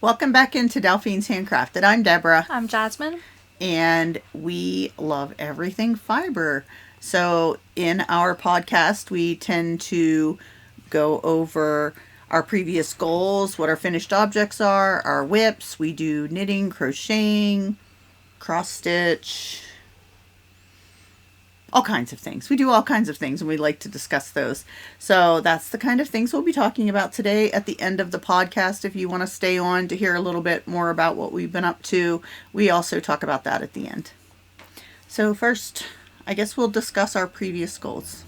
Welcome back into Delphine's Handcrafted. I'm Deborah. I'm Jasmine. And we love everything fiber. So in our podcast, we tend to go over our previous goals, what our finished objects are, our whips. We do knitting, crocheting, cross stitch, all kinds of things. We do all kinds of things, and we like to discuss those. So that's the kind of things we'll be talking about today at the end of the podcast. If you want to stay on to hear a little bit more about what we've been up to, we also talk about that at the end. So first, I guess we'll discuss our previous goals.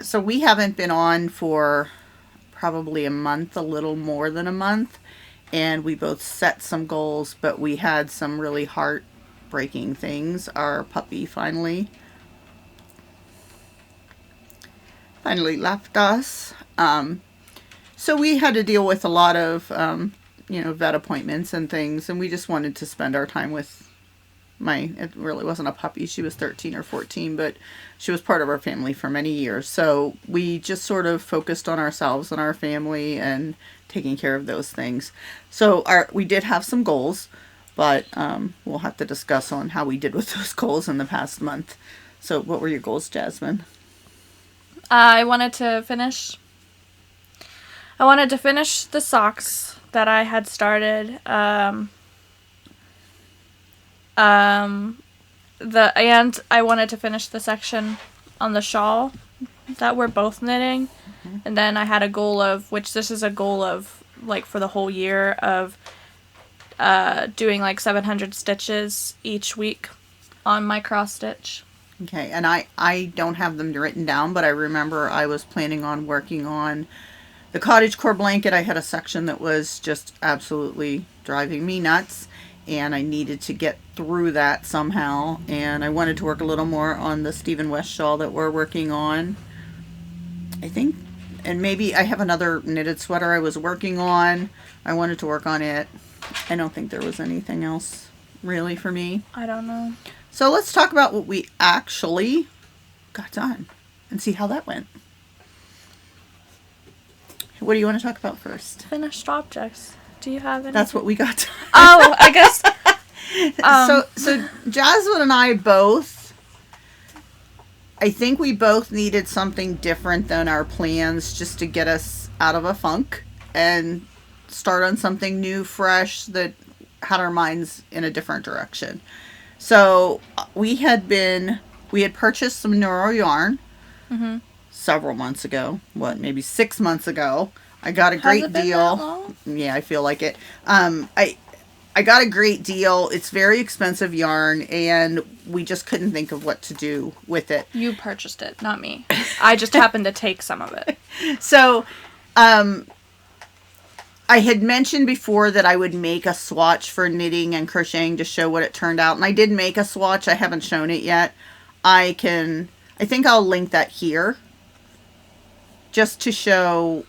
So we haven't been on for probably a month, a little more than a month, and we both set some goals, but we had some really heartbreaking things. Our puppy finally left us. So we had to deal with a lot of, vet appointments and things, and we just wanted to spend our time with it really wasn't a puppy. She was 13 or 14, but she was part of our family for many years. So we just sort of focused on ourselves and our family and taking care of those things. So we did have some goals, but we'll have to discuss on how we did with those goals in the past month. So what were your goals, Jasmine? I wanted to finish the socks that I had started. And I wanted to finish the section on the shawl that we're both knitting. Mm-hmm. And then I had a goal of, which this is a goal of, like, for the whole year of doing, like, 700 stitches each week on my cross stitch. Okay, and I don't have them written down, but I remember I was planning on working on the cottagecore blanket. I had a section that was just absolutely driving me nuts, and I needed to get through that somehow. And I wanted to work a little more on the Stephen West shawl that we're working on, I think. And maybe I have another knitted sweater I was working on. I wanted to work on it. I don't think there was anything else really for me. I don't know. So let's talk about what we actually got done and see how that went. What do you want to talk about first? Finished objects. Do you have any? That's what we got done. Oh, I guess. So Jasmine and I both, I think we both needed something different than our plans just to get us out of a funk and start on something new, fresh, that had our minds in a different direction. So we had purchased some neuro yarn several months ago. Maybe 6 months ago. I got a great deal. That long? Yeah, I feel like it. I got a great deal. It's very expensive yarn, and we just couldn't think of what to do with it. You purchased it, not me. I just happened to take some of it. So, I had mentioned before that I would make a swatch for knitting and crocheting to show what it turned out. And I did make a swatch. I haven't shown it yet. I think I'll link that here, just to show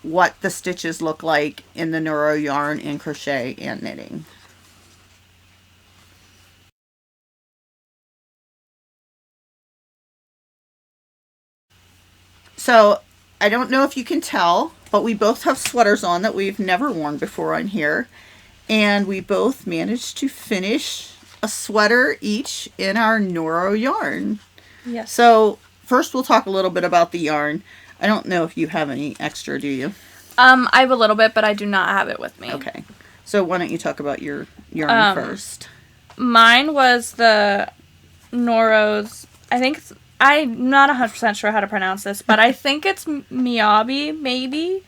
what the stitches look like in the neuro yarn in crochet and knitting. So I don't know if you can tell, but we both have sweaters on that we've never worn before on here, and we both managed to finish a sweater each in our neuro yarn. Yes. So first we'll talk a little bit about the yarn. I don't know if you have any extra, do you? I have a little bit, but I do not have it with me. Okay. So why don't you talk about your yarn first? Mine was the Noro's, I'm not 100% sure how to pronounce this, but I think it's Miyabi, maybe.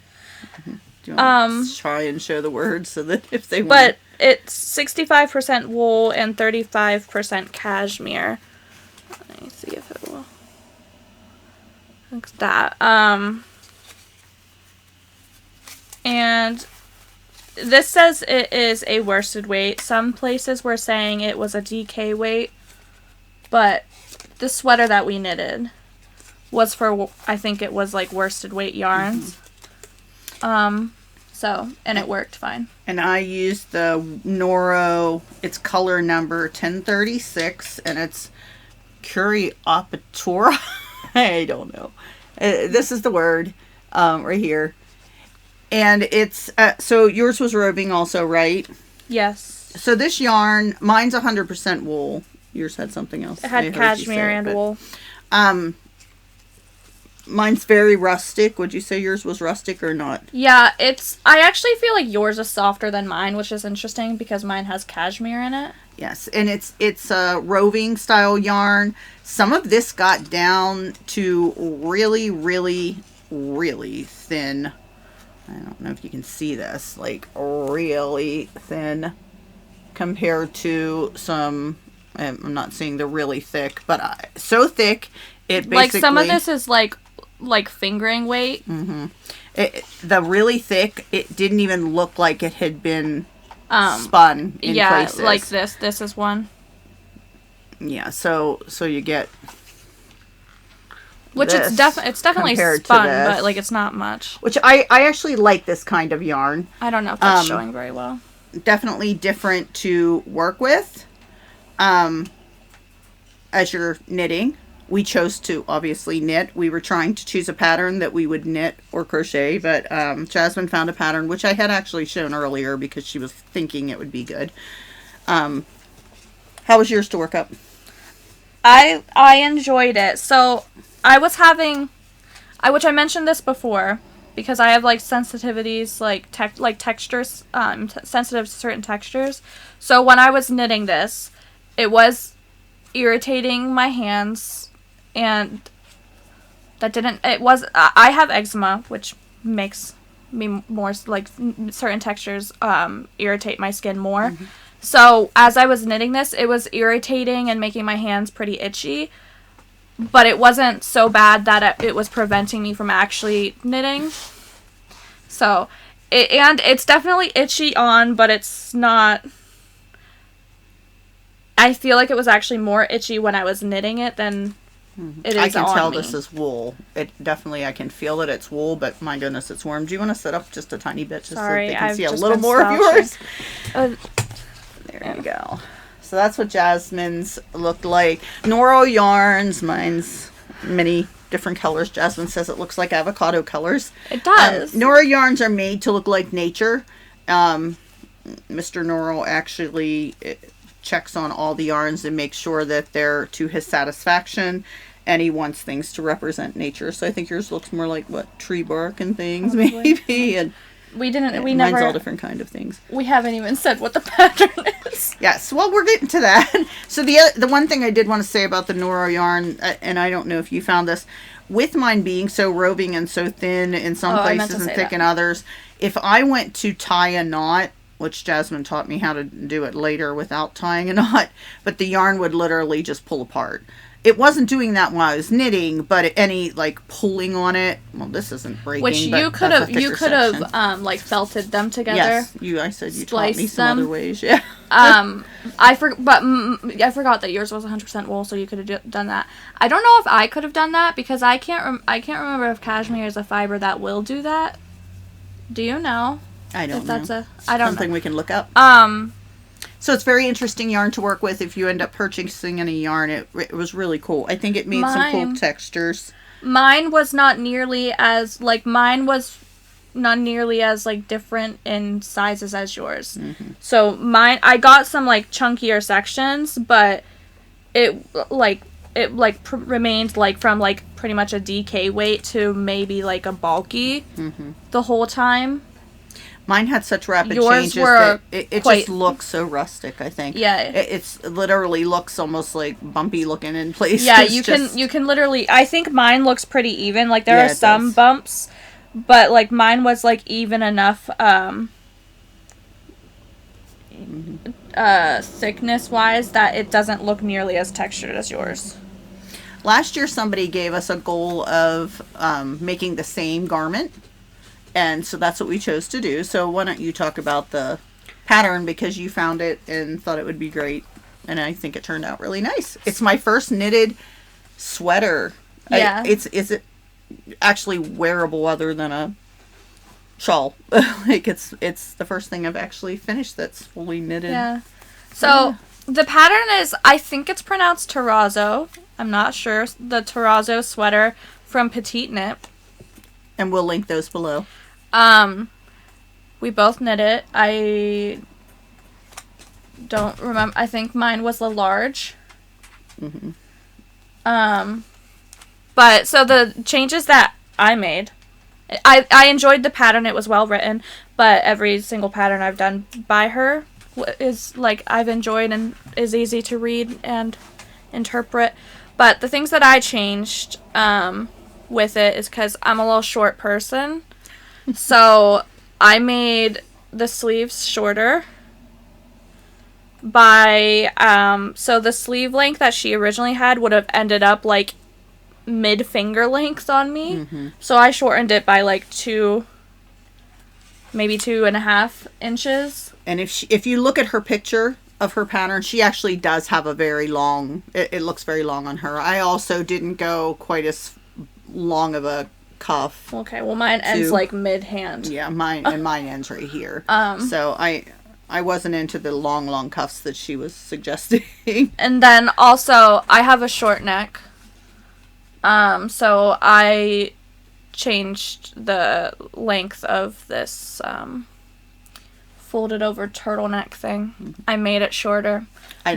Do you want to try and show the words so that if they want? But it's 65% wool and 35% cashmere. Let me see if it will. Looks that. And this says it is a worsted weight. Some places were saying it was a DK weight, but the sweater that we knitted was for, I think it was like worsted weight yarns. And it worked fine. And I used the Noro, it's color number 1036, and it's Curiapatura. I don't know. This is the word right here. And it's, so yours was roving also, right? Yes. So this yarn, mine's 100% wool. Yours had something else. It had cashmere and wool. Mine's very rustic. Would you say yours was rustic or not? Yeah, I actually feel like yours is softer than mine, which is interesting because mine has cashmere in it. Yes, and it's a roving style yarn. Some of this got down to really, really, really thin. I don't know if you can see this, like really thin compared to some, I'm not seeing the really thick, but so thick it basically... Like some of this is like fingering weight. The really thick, it didn't even look like it had been spun in places. Yeah, like this. This is one. Yeah, so you get... Which it's definitely spun, but like it's not much. Which I actually like this kind of yarn. I don't know if that's showing very well. Definitely different to work with as you're knitting. We chose to obviously knit. We were trying to choose a pattern that we would knit or crochet, but Jasmine found a pattern, which I had actually shown earlier because she was thinking it would be good. How was yours to work up? I enjoyed it. So I was having, which I mentioned this before, because I have like sensitivities, like textures, sensitive to certain textures. So when I was knitting this, it was irritating my hands. And that didn't, I have eczema, which makes me more, like, certain textures irritate my skin more. So, as I was knitting this, it was irritating and making my hands pretty itchy. But it wasn't so bad that it was preventing me from actually knitting. So, and it's definitely itchy on, but it's not... I feel like it was actually more itchy when I was knitting it than... It is. I can tell me. This is wool. It definitely, I can feel that it's wool, but my goodness, it's warm. Do you want to sit up just a tiny bit just so they can see a little more of yours? There you go. So that's what Jasmine's looked like. Noro yarns, mine's many different colors. Jasmine says it looks like avocado colors. It does. Noro yarns are made to look like nature. Mr. Noro actually checks on all the yarns and makes sure that they're to his satisfaction. And he wants things to represent nature. So I think yours looks more like, what, tree bark and things, maybe? And we mine's never... all different kind of things. We haven't even said what the pattern is. Yes, well, we're getting to that. So the one thing I did want to say about the Noro yarn, and I don't know if you found this, with mine being so roving and so thin in some places and thick in others, if I went to tie a knot, which Jasmine taught me how to do it later without tying a knot, but the yarn would literally just pull apart. It wasn't doing that while I was knitting, but any like pulling on it, well, this isn't breaking. Which you could have like felted them together. Yes, I said you taught me some other ways. Yeah. I forgot that yours was 100% wool, so you could have done that. I don't know if I could have done that because I can't remember if cashmere is a fiber that will do that. Do you know? I don't know. I don't know. Something we can look up. So it's very interesting yarn to work with if you end up purchasing any yarn. It was really cool. I think it made some cool textures. Mine was not nearly as different in sizes as yours. So mine, I got some like chunkier sections, but it remained like from like pretty much a DK weight to maybe like a bulky the whole time. Mine had such rapid changes that it just looks so rustic, I think. Yeah. It's literally looks almost like bumpy looking in places. Yeah, you can literally, I think mine looks pretty even. Like there are some bumps, but like mine was like even enough thickness wise that it doesn't look nearly as textured as yours. Last year somebody gave us a goal of making the same garment. And so that's what we chose to do. So why don't you talk about the pattern because you found it and thought it would be great. And I think it turned out really nice. It's my first knitted sweater. Yeah. Is it actually wearable other than a shawl? Like it's the first thing I've actually finished that's fully knitted. Yeah. So the pattern is, I think it's pronounced Terrazo. I'm not sure. The Terrazo sweater from Petite Knit. And we'll link those below. We both knit it. I don't remember. I think mine was the large. Mm-hmm. But so the changes that I made, I enjoyed the pattern. It was well written, but every single pattern I've done by her is like I've enjoyed and is easy to read and interpret. But the things that I changed with it is because I'm a little short person. So I made the sleeves shorter by, so the sleeve length that she originally had would have ended up like mid-finger length on me. Mm-hmm. So I shortened it by like maybe 2.5 inches. And if you look at her picture of her pattern, she actually does have a very long, it looks very long on her. I also didn't go quite as long of a cuff. Okay, well mine ends like mid-hand. Yeah, mine ends right here. So I wasn't into the long cuffs that she was suggesting. And then also I have a short neck. So I changed the length of this folded over turtleneck thing. Mm-hmm. I made it shorter. I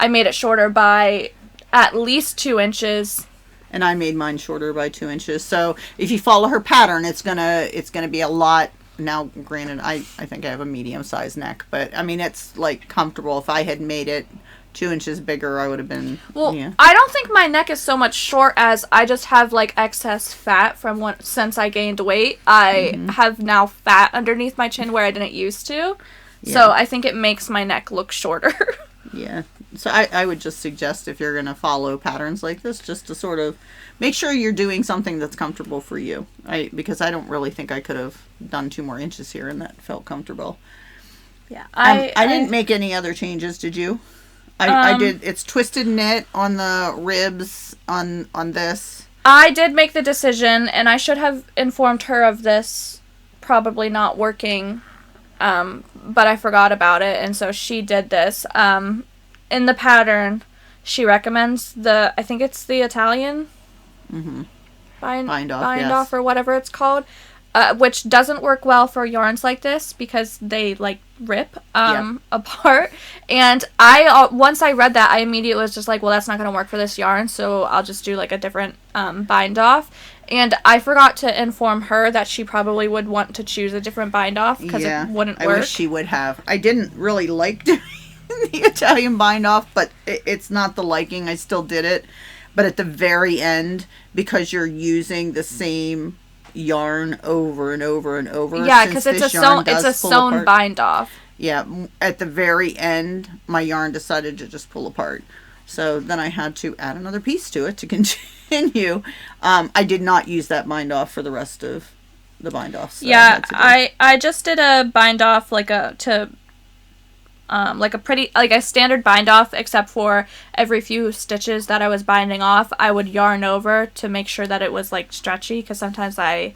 made it shorter by at least 2 inches. And I made mine shorter by 2 inches. So if you follow her pattern, it's gonna be a lot. Now, granted, I think I have a medium-sized neck, but I mean it's like comfortable. If I had made it 2 inches bigger, I would have been. Well, yeah. I don't think my neck is so much short as I just have like excess fat from since I gained weight. I have now fat underneath my chin where I didn't used to, so I think it makes my neck look shorter. Yeah. So I would just suggest if you're going to follow patterns like this, just to sort of make sure you're doing something that's comfortable for you. Because I don't really think I could have done 2 more inches here and that felt comfortable. Yeah. I didn't make any other changes, did you? I did. It's twisted knit on the ribs on this. I did make the decision, and I should have informed her of this probably not working, but I forgot about it, and so she did this. In the pattern, she recommends I think it's the Italian bind off or whatever it's called, which doesn't work well for yarns like this because they like rip apart. And I once I read that, I immediately was just like, well, that's not going to work for this yarn, so I'll just do like a different bind off. And I forgot to inform her that she probably would want to choose a different bind off because it wouldn't work. I wish she would have. I didn't really like doing the Italian bind off, but it's not the liking. I still did it, but at the very end, because you're using the same yarn over and over and over. Yeah, because it's a sewn bind off. Yeah, at the very end, my yarn decided to just pull apart. So then I had to add another piece to it to continue. I did not use that bind off for the rest of the bind offs. So yeah, I just did a bind off like a standard bind off, except for every few stitches that I was binding off, I would yarn over to make sure that it was like stretchy, because sometimes I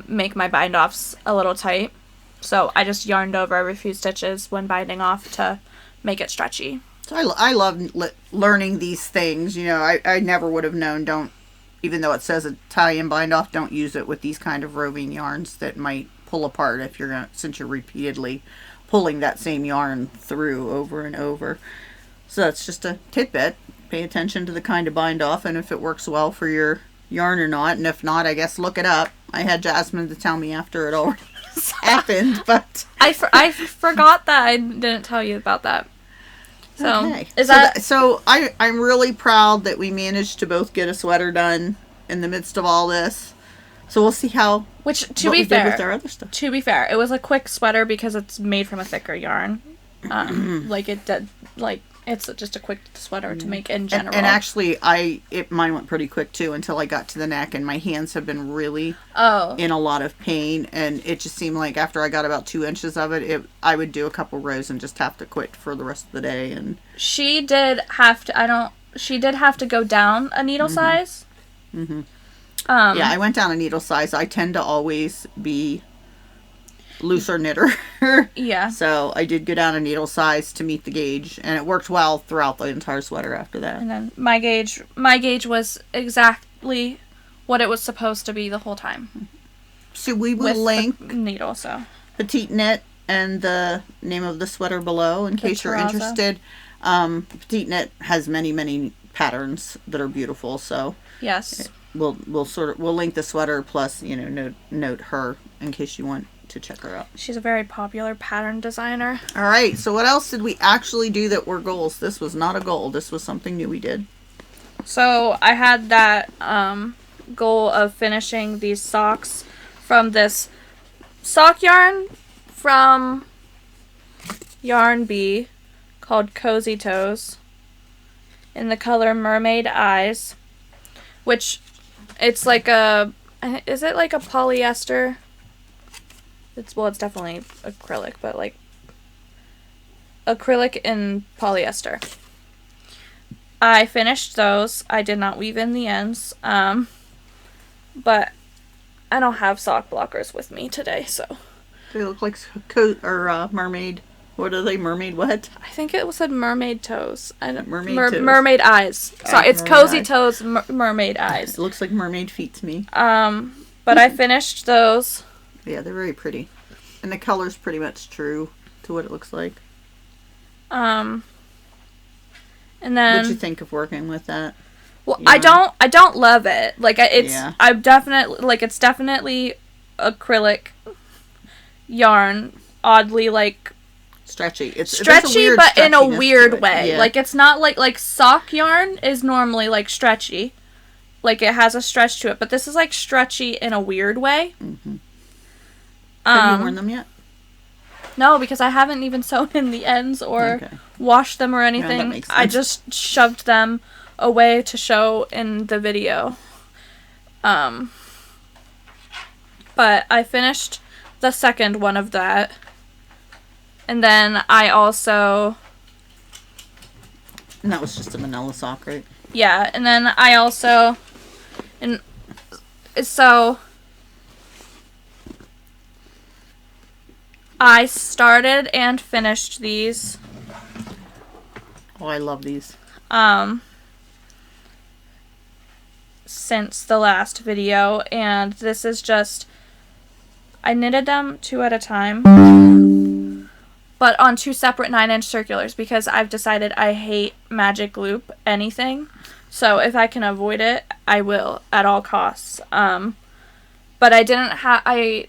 make my bind offs a little tight. So I just yarned over every few stitches when binding off to make it stretchy. So I love learning these things. You know, I never would have known, even though it says Italian bind off, don't use it with these kind of roving yarns that might pull apart since you're repeatedly pulling that same yarn through over and over. So that's just a tidbit. Pay attention to the kind of bind off and if it works well for your yarn or not. And if not, I guess look it up. I had Jasmine to tell me after it already happened, but I forgot that I didn't tell you about that. So okay. I'm really proud that we managed to both get a sweater done in the midst of all this. So we'll see how. To be fair, with our other stuff. To be fair, it was a quick sweater because it's made from a thicker yarn. It's just a quick sweater to make in general. And actually, mine went pretty quick too until I got to the neck, and my hands have been really in a lot of pain, and it just seemed like after I got about 2 inches of it, I would do a couple rows and just have to quit for the rest of the day. And she did have to. She did have to go down a needle size. Mm-hmm. Yeah, I went down a needle size. I tend to always be looser knitter. Yeah. So I did go down a needle size to meet the gauge, and it worked well throughout the entire sweater after that. And then my gauge was exactly what it was supposed to be the whole time. So we will with link the needle. So Petite Knit and the name of the sweater below in case you're Terrazo. interested. Petite Knit has many patterns that are beautiful, so yes, we'll link the sweater plus note her in case you want to check her out. she's a very popular pattern designer. All right, so what else did we actually do that were goals? This was not a goal. This was something new we did. So I had that goal of finishing these socks from this sock yarn from Yarn Bee called Cozy Toes in the color Mermaid Eyes, which it's like is it like a polyester? It's definitely acrylic, but like acrylic and polyester. I finished those. I did not weave in the ends, but I don't have sock blockers with me today, so. They look like mermaid. What are they? Mermaid what? I think it said mermaid toes. Mermaid toes. Mermaid eyes. Sorry, it's mermaid Cozy eyes. Toes mermaid eyes. It looks like mermaid feet to me. But I finished those. Yeah, they're very pretty. And the color's pretty much true to what it looks like. And then What'd you think of working with that? well, yarn? I don't love it. Like it's Yeah. it's definitely acrylic yarn, oddly like Stretchy. There's a stretchy, weird but in a stretchiness to weird it. way. Yeah. Like it's not like sock yarn is normally like stretchy. Like it has a stretch to it, but this is like stretchy in a weird way. Mm-hmm. Have you worn them yet? No, because I haven't even sewn in the ends or Okay. washed them or anything. makes I sense. just shoved them away to show in the video. But I finished the second one of that. And then I also... And that was just a manila sock, right? Yeah, and then I also... And so... I started and finished these. Oh, I love these. Since the last video, and this is just... I knitted them 2 at a time, but on 2 separate 9-inch circulars because I've decided I hate magic loop anything. So if I can avoid it, I will at all costs. But I didn't have 2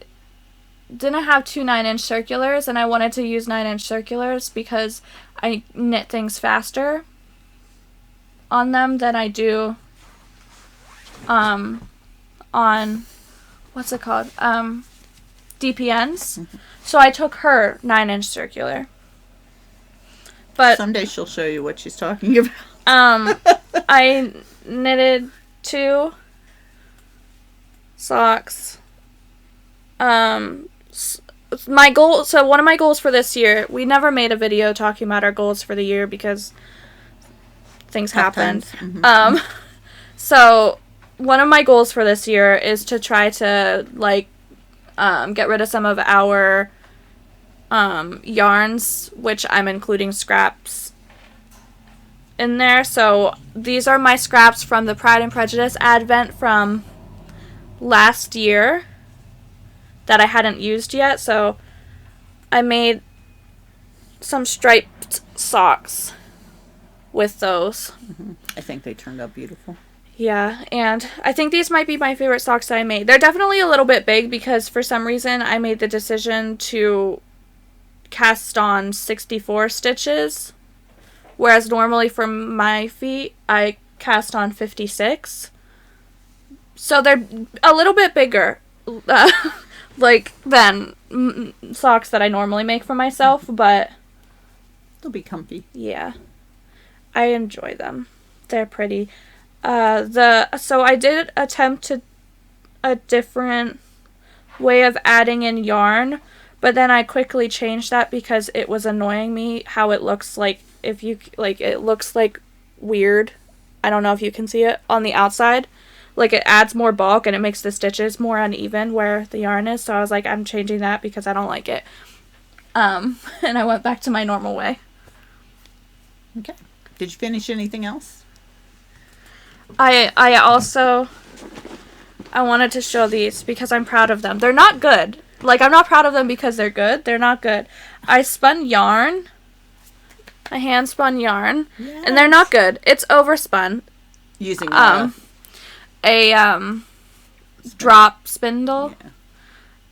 9-inch circulars, and I wanted to use 9-inch circulars because I knit things faster on them than I do on what's it called? DPNs. Mm-hmm. So I took her 9-inch circular. But Someday she'll show you what she's talking about. I knitted 2 socks. My goal, so one of my goals for this year, we never made a video talking about our goals for the year because things happened. Mm-hmm. So one of my goals for this year is to try to get rid of some of our yarns, which I'm including scraps in there. So these are my scraps from the Pride and Prejudice Advent from last year that I hadn't used yet. So I made some striped socks with those. Mm-hmm. I think they turned out beautiful. Yeah, and I think these might be my favorite socks that I made. They're definitely a little bit big because for some reason I made the decision to cast on 64 stitches, whereas normally for my feet I cast on 56. So they're a little bit bigger than socks that I normally make for myself, but They'll be comfy. yeah, I enjoy them. They're pretty. So I did attempt a different way of adding in yarn, but then I quickly changed that because it was annoying me how it looks like it looks like weird. I don't know if you can see it on the outside. Like it adds more bulk and it makes the stitches more uneven where the yarn is. So I was like, I'm changing that because I don't like it. And I went back to my normal way. Okay. Did you finish anything else? I I wanted to show these because I'm proud of them. They're not good. Like, I'm not proud of them because they're good. They're not good. I spun yarn. I hand spun yarn. Yes. And they're not good. It's overspun. Using a drop spindle.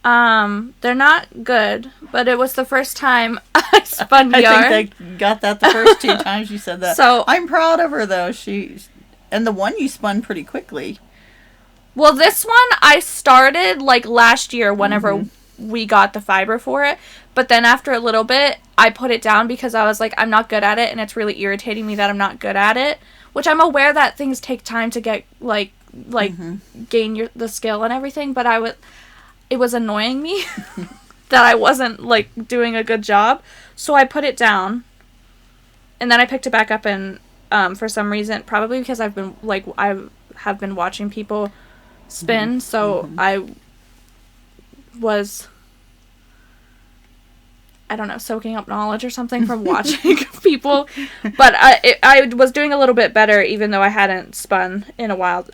Yeah. They're not good, but it was the first time I spun yarn. I think I got that the first 2 times you said that. So I'm proud of her though. And the one you spun pretty quickly. Well, this one I started like last year whenever we got the fiber for it. But then after a little bit, I put it down because I was like, I'm not good at it. And it's really irritating me that I'm not good at it. Which I'm aware that things take time to get gain the skill and everything. But it was annoying me that I wasn't like doing a good job. So I put it down. And then I picked it back up and for some reason, probably because I have been watching people spin, so I was, I don't know, soaking up knowledge or something from watching people. But I was doing a little bit better, even though I hadn't spun in a while.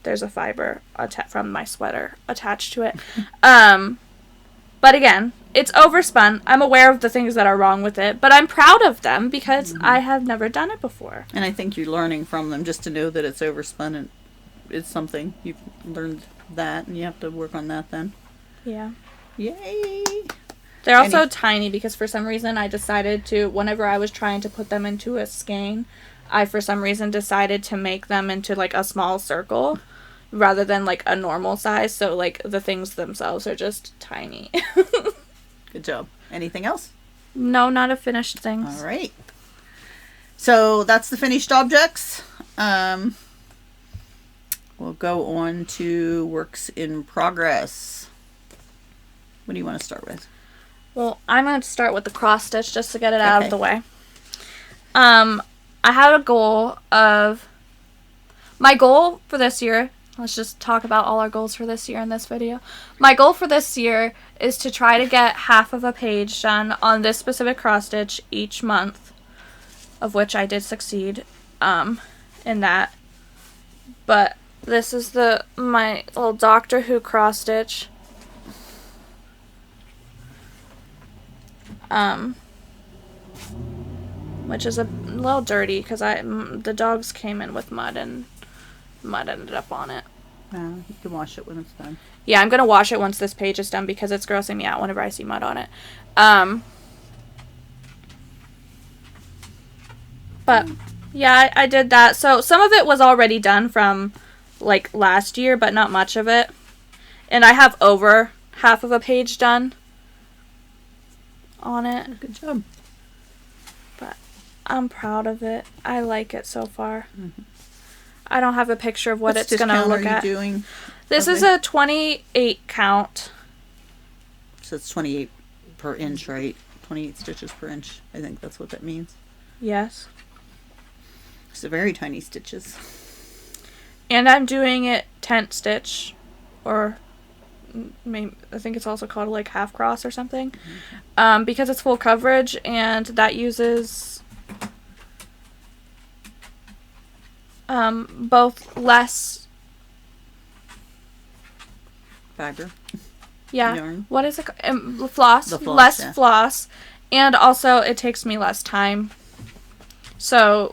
There's a fiber from my sweater attached to it. But again, it's overspun. I'm aware of the things that are wrong with it, but I'm proud of them because I have never done it before. And I think you're learning from them just to know that it's overspun and it's something. You've learned that and you have to work on that then. Yeah. Yay! They're also tiny because for some reason I decided to, whenever I was trying to put them into a skein, I for some reason decided to make them into like a small circle rather than like a normal size. So like the things themselves are just tiny. Good job. Anything else? No, not a finished thing. All right. So that's the finished objects. We'll go on to works in progress. What do you want to start with? Well, I'm going to start with the cross stitch just to get it out of the way. I had a goal of... My goal for this year... Let's just talk about all our goals for this year in this video. My goal for this year is to try to get half of a page done on this specific cross stitch each month, of which I did succeed in that. But this is my little Doctor Who cross stitch. Which is a little dirty because the dogs came in with mud and mud ended up on it. You can wash it when it's done. Yeah, I'm going to wash it once this page is done because it's grossing me out whenever I see mud on it. But, yeah, I did that. So, some of it was already done from, like, last year, but not much of it. And I have over half of a page done on it. Good job. But I'm proud of it. I like it so far. I don't have a picture of what it's going to look at. Doing? This is a 28 count. So it's 28 per inch, right? 28 stitches per inch. I think that's what that means. Yes. It's a very tiny stitches. And I'm doing it tent stitch, or maybe, I think it's also called like half cross or something, because it's full coverage and that uses both less Fiber. Yeah. Yarn. What is it? Floss. The floss, Less yeah. floss. And also, it takes me less time. So,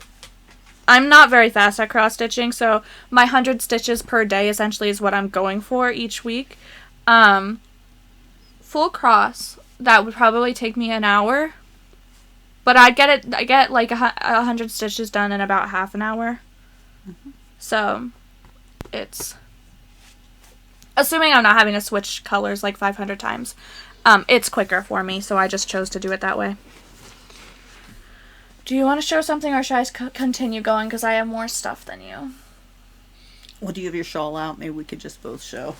I'm not very fast at cross stitching. So, my 100 stitches per day essentially is what I'm going for each week. Full cross, that would probably take me an hour. But I get like 100 stitches done in about half an hour. So, it's... Assuming I'm not having to switch colors like 500 times. It's quicker for me, so I just chose to do it that way. Do you want to show something, or should I continue going? Because I have more stuff than you. Well, do you have your shawl out? Maybe we could just both show.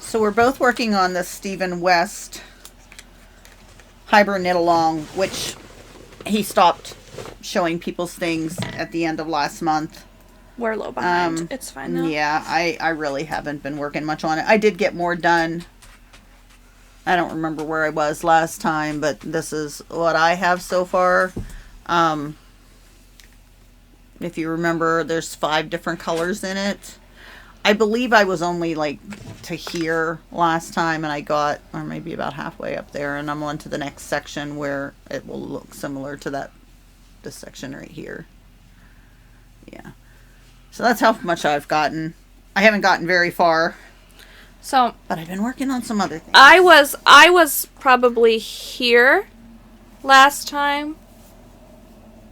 So we're both working on the Stephen West Hiberknitalong, which he stopped showing people's things at the end of last month. We're low behind. It's fine though. Yeah, I really haven't been working much on it. I did get more done. I don't remember where I was last time, but this is what I have so far. If you remember, there's 5 different colors in it. I believe I was only like to here last time, and I got, or maybe about halfway up there, and I'm on to the next section where it will look similar to this section right here. Yeah. So that's how much I've gotten. I haven't gotten very far. So, but I've been working on some other things. I was probably here last time.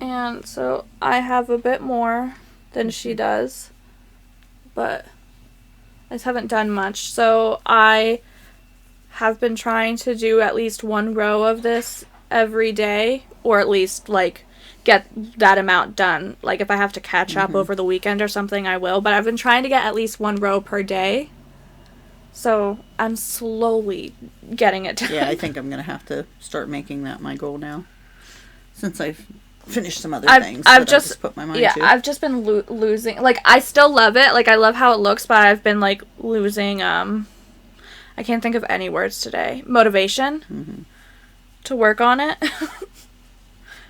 And so I have a bit more than she does. But I just haven't done much. So I have been trying to do at least one row of this every day, or at least like get that amount done. Like if I have to catch up over the weekend or something, I will. But I've been trying to get at least one row per day. So I'm slowly getting it done. Yeah, I think I'm going to have to start making that my goal now. Since I've finished some other things I've just put my mind to. I've just been losing. Like, I still love it. Like, I love how it looks, but I've been, like, losing, I can't think of any words today. Motivation to work on it.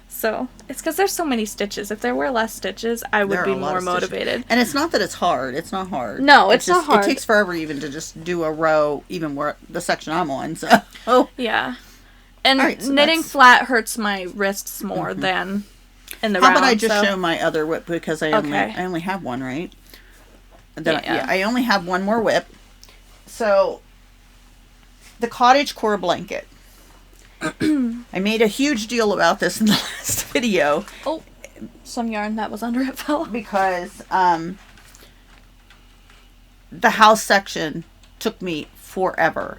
So, it's because there's so many stitches. If there were less stitches, I would be more motivated. And it's not that it's hard. It's not hard. No, it's not hard. It takes forever even to just do a row, even where the section I'm on. So, yeah. And knitting flat hurts my wrists more than in the round. How about I just show my other whip, because I only have one, right? I only have one more whip. So, the cottage core blanket. I made a huge deal about this in the last video. Oh, some yarn that was under it fell. Because the house section took me forever.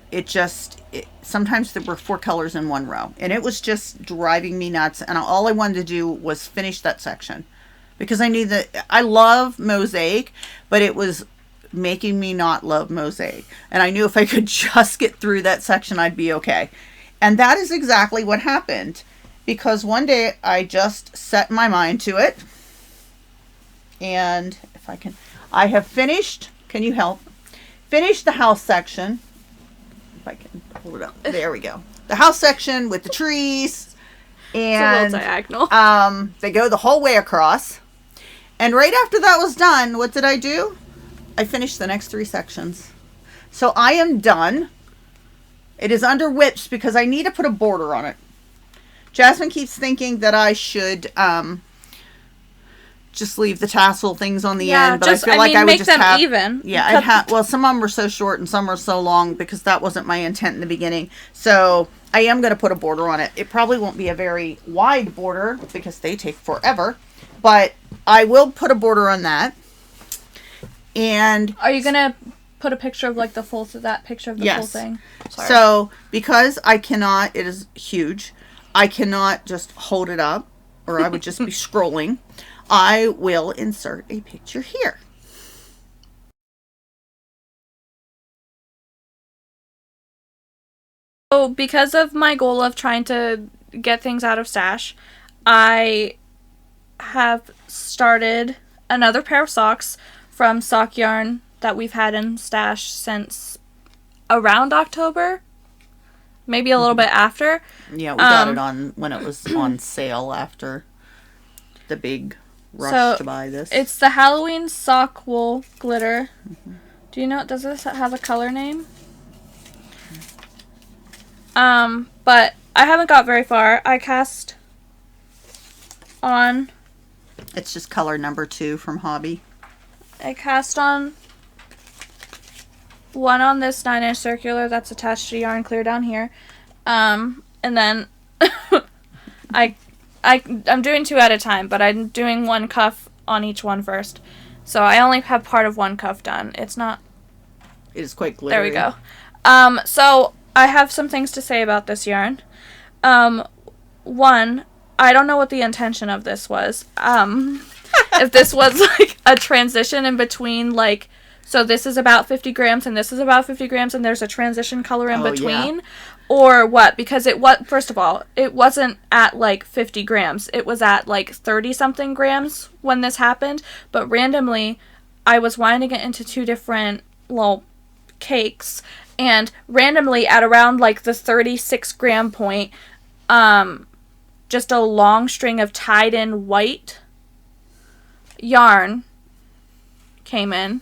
Sometimes there were 4 colors in one row, and it was just driving me nuts, and all I wanted to do was finish that section, because I love mosaic, but it was making me not love mosaic, and I knew if I could just get through that section, I'd be okay. And that is exactly what happened, because one day I just set my mind to it, and I have finished, can you help? Finished the house section. If I can hold it up. There we go. The house section with the trees. And it's a little diagonal. They go the whole way across. And right after that was done, what did I do? I finished the next 3 sections. So I am done. It is under whips because I need to put a border on it. Jasmine keeps thinking that I should just leave the tassel things on the end, but I feel like I would just have even. Yeah, well, some of them were so short and some were so long because that wasn't my intent in the beginning. So I am going to put a border on it. It probably won't be a very wide border because they take forever, but I will put a border on that. And are you going to put a picture of like the full picture of the full thing? Sorry. So because I cannot, it is huge. I cannot just hold it up, or I would just be scrolling. I will insert a picture here. So because of my goal of trying to get things out of stash, I have started another pair of socks from sock yarn that we've had in stash since around October, maybe a little bit after. Yeah, we got it on when it was on sale after the big rush to buy this. It's the Halloween sock wool glitter. Do you know, does this have a color name? But I haven't got very far. I cast on. It's just color number 2 from Hobby. I cast on one on this 9-inch circular that's attached to yarn clear down here. And then I'm doing 2 at a time, but I'm doing 1 cuff on each one first. So I only have part of 1 cuff done. It's not... It is quite glittery. There we go. So I have some things to say about this yarn. One, I don't know what the intention of this was. If this was like a transition in between, like, so this is about 50 grams and this is about 50 grams and there's a transition color in between. Yeah. Or what? Because first of all, it wasn't at like 50 grams. It was at like 30 something grams when this happened. But randomly, I was winding it into 2 different little cakes. And randomly at around like the 36 gram point, just a long string of tied in white yarn came in.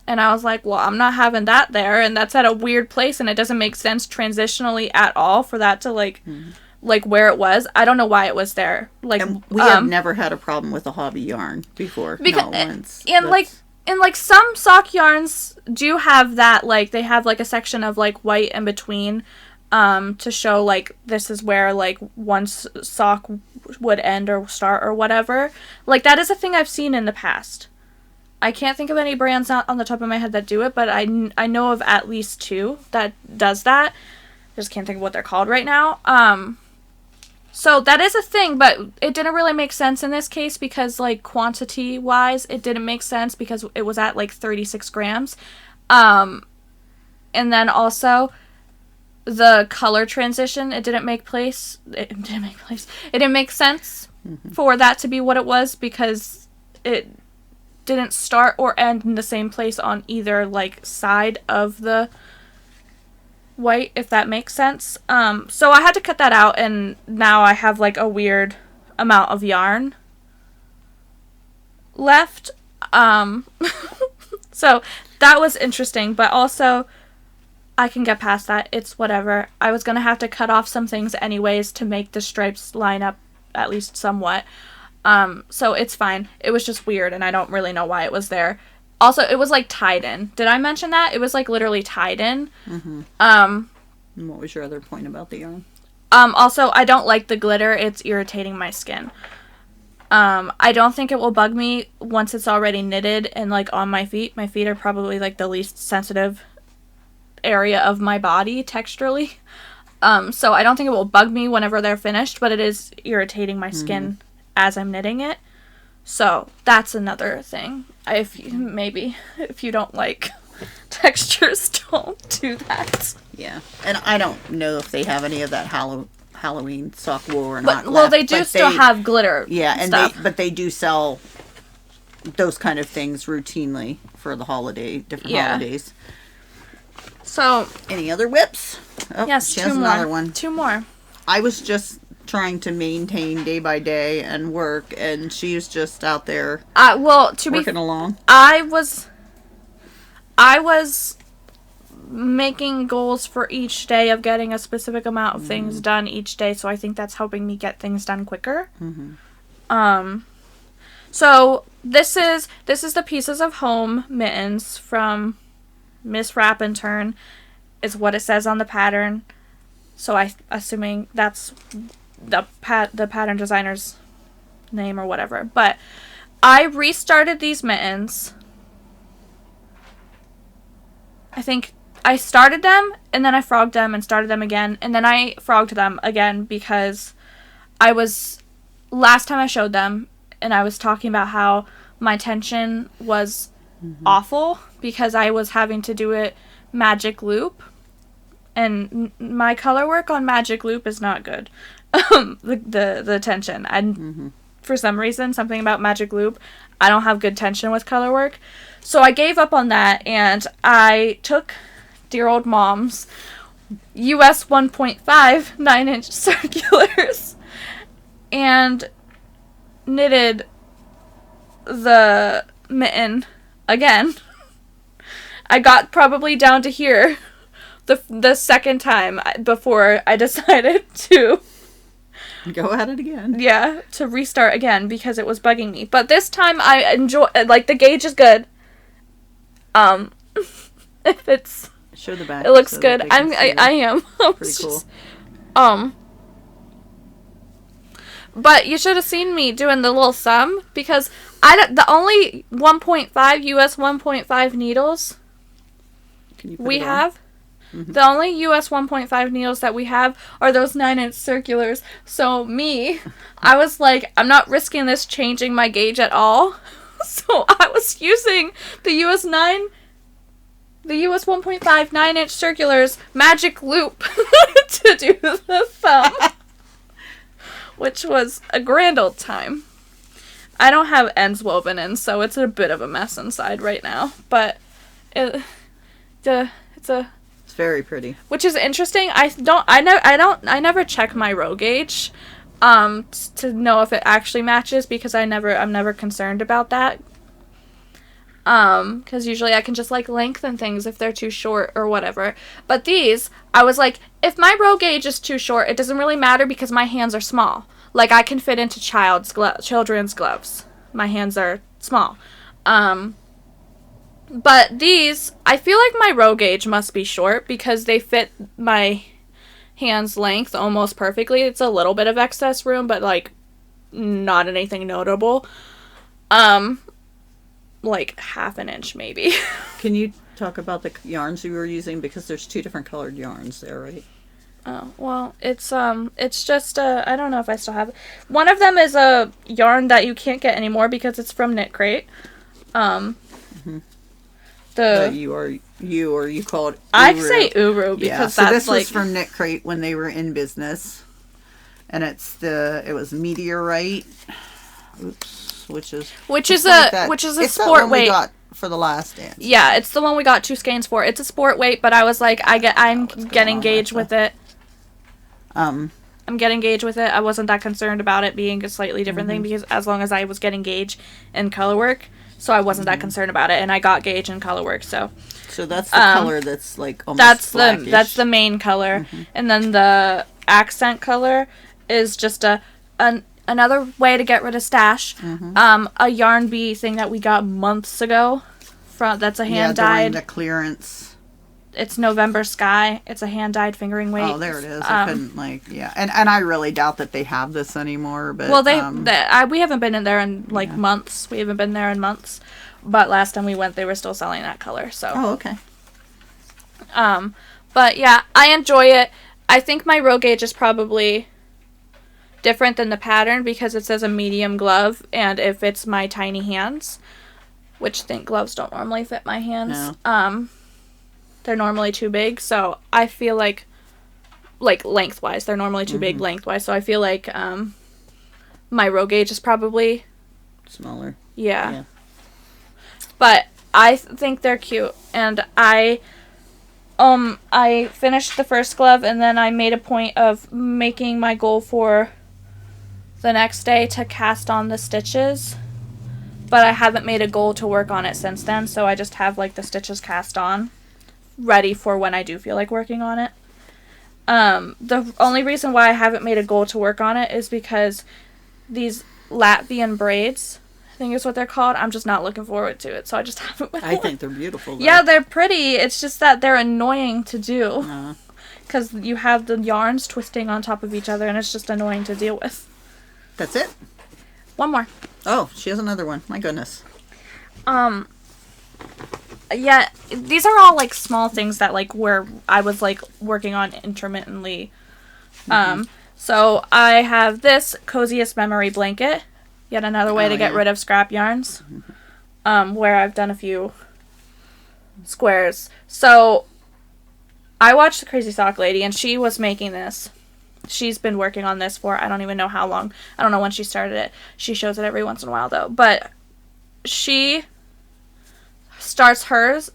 And I was like, well, I'm not having that there, and that's at a weird place, and it doesn't make sense transitionally at all for that to, like, like where it was. I don't know why it was there. Like, and we have never had a problem with a hobby yarn before. Because, not once. And, like, some sock yarns do have that, like, they have, like, a section of, like, white in between, to show, like, this is where, like, one sock would end or start or whatever. Like, that is a thing I've seen in the past. I can't think of any brands on the top of my head that do it, but I know of at least 2 that does that. I just can't think of what they're called right now. So that is a thing, but it didn't really make sense in this case because, like, quantity-wise, it didn't make sense because it was at, like, 36 grams. And then also, the color transition, it didn't make sense for that to be what it was because it didn't start or end in the same place on either, like, side of the white, if that makes sense. So I had to cut that out, and now I have, like, a weird amount of yarn left. So that was interesting, but also I can get past that. It's whatever. I was gonna have to cut off some things anyways to make the stripes line up at least somewhat. So it's fine. It was just weird, and I don't really know why it was there. Also, it was, like, tied in. Did I mention that? It was, like, literally tied in. Mm-hmm. And what was your other point about the yarn? Also, I don't like the glitter. It's irritating my skin. I don't think it will bug me once it's already knitted and, like, on my feet. My feet are probably, like, the least sensitive area of my body texturally. So I don't think it will bug me whenever they're finished, but it is irritating my skin as I'm knitting it. So that's another thing. If you don't like textures, don't do that. Yeah, and I don't know if they have any of that Halloween sock wool or not. Well, they do still have glitter. Yeah, and stuff. but they do sell those kind of things routinely for the different holidays. So, any other whips? Oh, yes, she has another one. 2 more. I was just trying to maintain day by day and work, and she's just out there working along. I was making goals for each day of getting a specific amount of things done each day, so I think that's helping me get things done quicker. So this is the Pieces of Home mittens from Miss Wrap and Turn is what it says on the pattern. So assuming that's the pattern designer's name or whatever. But I restarted these mittens. I think I started them and then I frogged them and started them again, and then I frogged them again because last time I showed them and I was talking about how my tension was awful because I was having to do it magic loop, and my color work on magic loop is not good. the tension, and for some reason, something about magic loop, I don't have good tension with color work, so I gave up on that, and I took dear old mom's US 1.5 9-inch circulars and knitted the mitten again. I got probably down to here the second time before I decided to go at it again. Yeah, to restart again because it was bugging me. But this time I enjoy, like, the gauge is good. If it's show the back. It looks good. I am. Pretty cool. But you should have seen me doing the little sum because the only 1.5 US 1.5 needles we have. The only US 1.5 needles that we have are those 9-inch circulars. So I was like, I'm not risking this changing my gauge at all. So I was using the US 1.5 9-inch circulars magic loop to do the thumb, which was a grand old time. I don't have ends woven in, so it's a bit of a mess inside right now. But it's very pretty. Which is interesting. I never check my row gauge to know if it actually matches because I'm never concerned about that. Because usually I can just, like, lengthen things if they're too short or whatever. But these, I was like, if my row gauge is too short, it doesn't really matter because my hands are small. Like, I can fit into children's gloves. My hands are small. But these, I feel like my row gauge must be short because they fit my hand's length almost perfectly. It's a little bit of excess room, but, like, not anything notable. Like half an inch maybe. Can you talk about the yarns you were using, because there's 2 different colored yarns there, right? Oh, well, it's just I don't know if I still have it. One of them is a yarn that you can't get anymore because it's from Knit Crate. You call it Uru. I say Uru because so that's this like was from Knit Crate when they were in business, and it was Meteorite. Oops. Which is a sport weight. We got for the last dance. Yeah, it's the one we got 2 skeins for. It's a sport weight, but I was like, I'm getting gauge with it. I'm getting gauge with it. I wasn't that concerned about it being a slightly different thing because as long as I was getting gauge in color work, so I wasn't that concerned about it, and I got gauge in color work. So that's the color that's like almost blackish. That's the main color, and then the accent color is just another way to get rid of stash. A yarn bee thing that we got months ago. That's a hand dyed. During the clearance. It's November Sky. It's a hand dyed fingering weight. Oh, there it is. I couldn't and I really doubt that they have this anymore. But we haven't been in there in months. We haven't been there in months. But last time we went, they were still selling that color. So. Oh, okay. But yeah, I enjoy it. I think my row gauge is probably different than the pattern because it says a medium glove, and it fits my tiny hands, which gloves don't normally fit my hands. No. They're normally too big, so I feel like lengthwise, they're normally too big lengthwise, so I feel like my row gauge is probably smaller. Yeah. But I think they're cute, and I finished the first glove, and then I made a point of making my goal for the next day to cast on the stitches, but I haven't made a goal to work on it since then, so I just have the stitches cast on ready for when I do feel like working on it. The only reason why I haven't made a goal to work on it is because these Latvian braids, I think is what they're called, I'm just not looking forward to it, so I just haven't been I think they're beautiful, though. Yeah, they're pretty, it's just that they're annoying to do because you have the yarns twisting on top of each other, and it's just annoying to deal with. That's it? One more. Oh, she has another one. My goodness. Yeah, these are all small things that where I was working on intermittently. So I have this coziest memory blanket. Yet another way to get rid of scrap yarns. Where I've done a few squares. So I watched the Crazy Sock Lady, and she was making this. She's been working on this for I don't even know how long. I don't know when she started it. She shows it every once in a while, though. But she started hers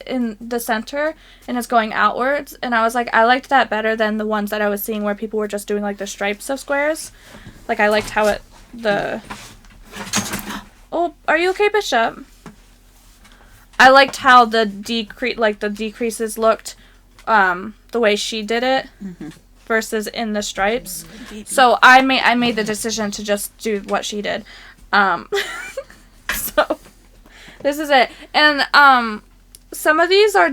in the center and is going outwards, and I was like, I liked that better than the ones that I was seeing where people were just doing the stripes of squares. I liked how oh, are you okay, Bishop? I liked how the decreases looked the way she did it versus in the stripes. So I made the decision to just do what she did. So this is it. And some of these are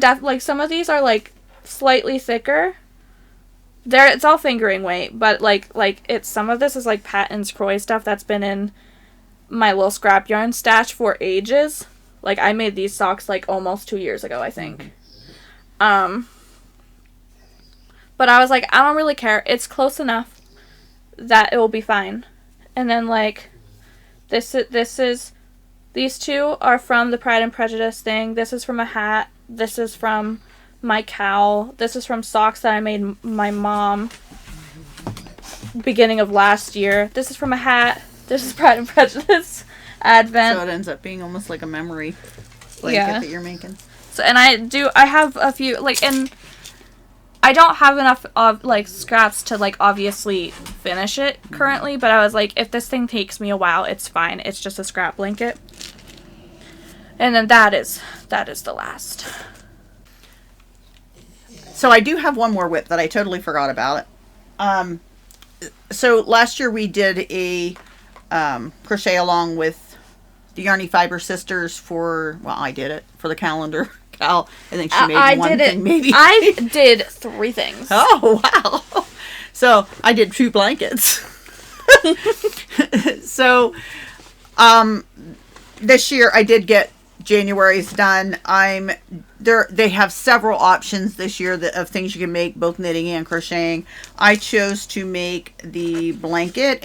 slightly thicker. It's all fingering weight, but it's some of this is Patton's Croy stuff that's been in my little scrap yarn stash for ages. I made these socks almost 2 years ago, I think. But I was like, I don't really care. It's close enough that it will be fine. And then these two are from the Pride and Prejudice thing. This is from a hat. This is from my cowl. This is from socks that I made my mom beginning of last year. This is from a hat. This is Pride and Prejudice Advent. So it ends up being almost like a memory blanket that you're making. So, and I have a few, and I don't have enough of, scraps to, obviously finish it currently, but I was like, if this thing takes me a while, it's fine. It's just a scrap blanket. And then that is the last. So I do have one more whip that I totally forgot about it. So last year we did a crochet along with the Yarny Fiber Sisters I did it for the calendar. Cal, I think she made one thing maybe. I did 3 things. Oh, wow. So I did 2 blankets. So this year I did get January's done. They have several options this year of things you can make, both knitting and crocheting. I chose to make the blanket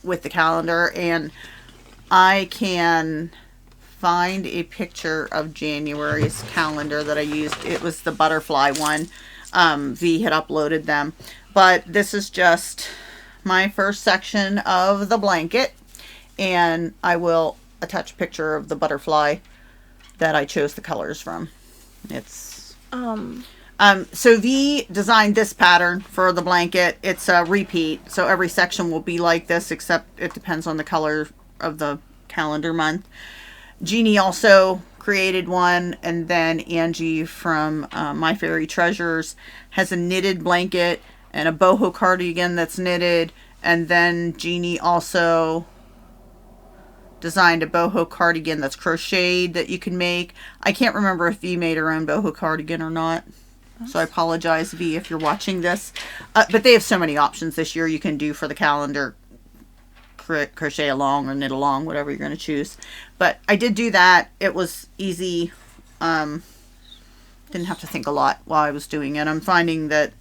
with the calendar, and I can find a picture of January's calendar that I used. It was the butterfly one. V had uploaded them, but this is just my first section of the blanket, and I will attach a picture of the butterfly that I chose the colors from. It's so V designed this pattern for the blanket. It's a repeat, so every section will be like this, except it depends on the color of the calendar month. Jeannie also created one, and then Angie from My Fairy Treasures has a knitted blanket and a boho cardigan that's knitted, and then Jeannie also designed a boho cardigan that's crocheted that you can make. I can't remember if V made her own boho cardigan or not, so I apologize, V, if you're watching this. But they have so many options this year you can do for the calendar. Crochet along or knit along, whatever you're going to choose. But I did do that. It was easy. Didn't have to think a lot while I was doing it. I'm finding that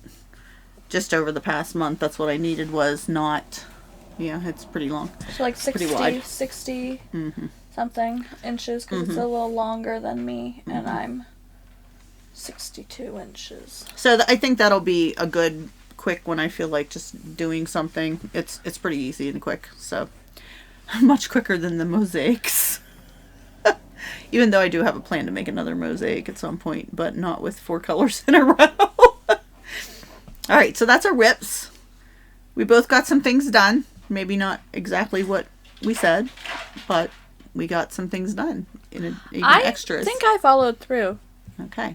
just over the past month, that's what I needed was not... Yeah, it's pretty long. So like 60 mm-hmm. something inches, because it's a little longer than me, and I'm 62 inches. So I think that'll be a good quick when I feel like just doing something. It's pretty easy and quick, so much quicker than the mosaics. Even though I do have a plan to make another mosaic at some point, but not with 4 colors in a row. All right, so that's our whips. We both got some things done. Maybe not exactly what we said, but we got some things done. Even extras. I think I followed through. Okay.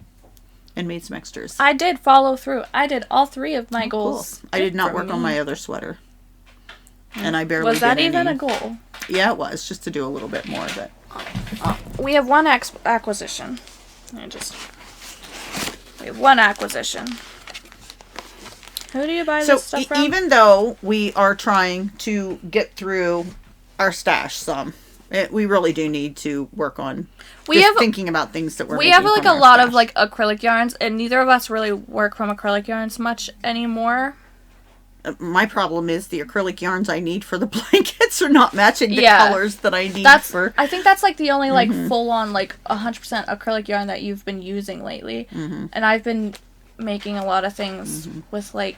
And made some extras. I did follow through. I did all 3 of my goals. Cool. I did not work on my other sweater. And I barely Was that did even any. a goal? Yeah, it was. Just to do a little bit more of it. We have one acquisition. We have one acquisition. Who do you buy this stuff from? Even though we are trying to get through our stash some, we really do need to work on thinking about things that we have like a lot of like acrylic yarns, and neither of us really work from acrylic yarns much anymore. My problem is the acrylic yarns I need for the blankets are not matching the colors that I need for... I think that's like the only like full-on like 100% acrylic yarn that you've been using lately. And I've been making a lot of things with like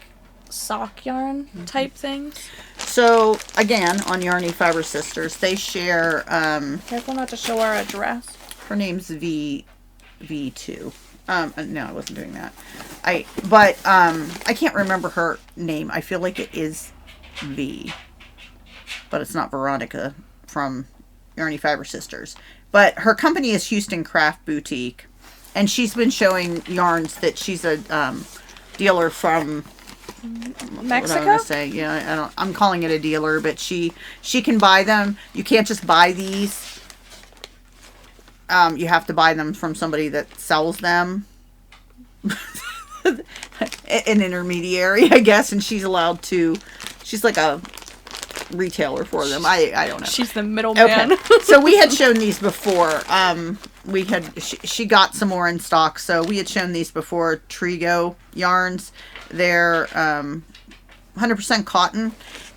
sock yarn type things. So again, on Yarny Fiber Sisters, they share... Careful not to show our address. Her name's V2. No, I wasn't doing that. I can't remember her name. I feel like it is V, but it's not Veronica from Yarny Fiber Sisters. But her company is Houston Craft Boutique, and she's been showing yarns that she's a dealer from Mexico. What I say, yeah, I'm calling it a dealer, but she can buy them. You can't just buy these. You have to buy them from somebody that sells them. An intermediary, I guess, and she's allowed to. She's like a retailer for them. I don't know. She's the middleman. Okay. So we had shown these before. She got some more in stock, so we had shown these before. Trigo yarns. They're 100% cotton,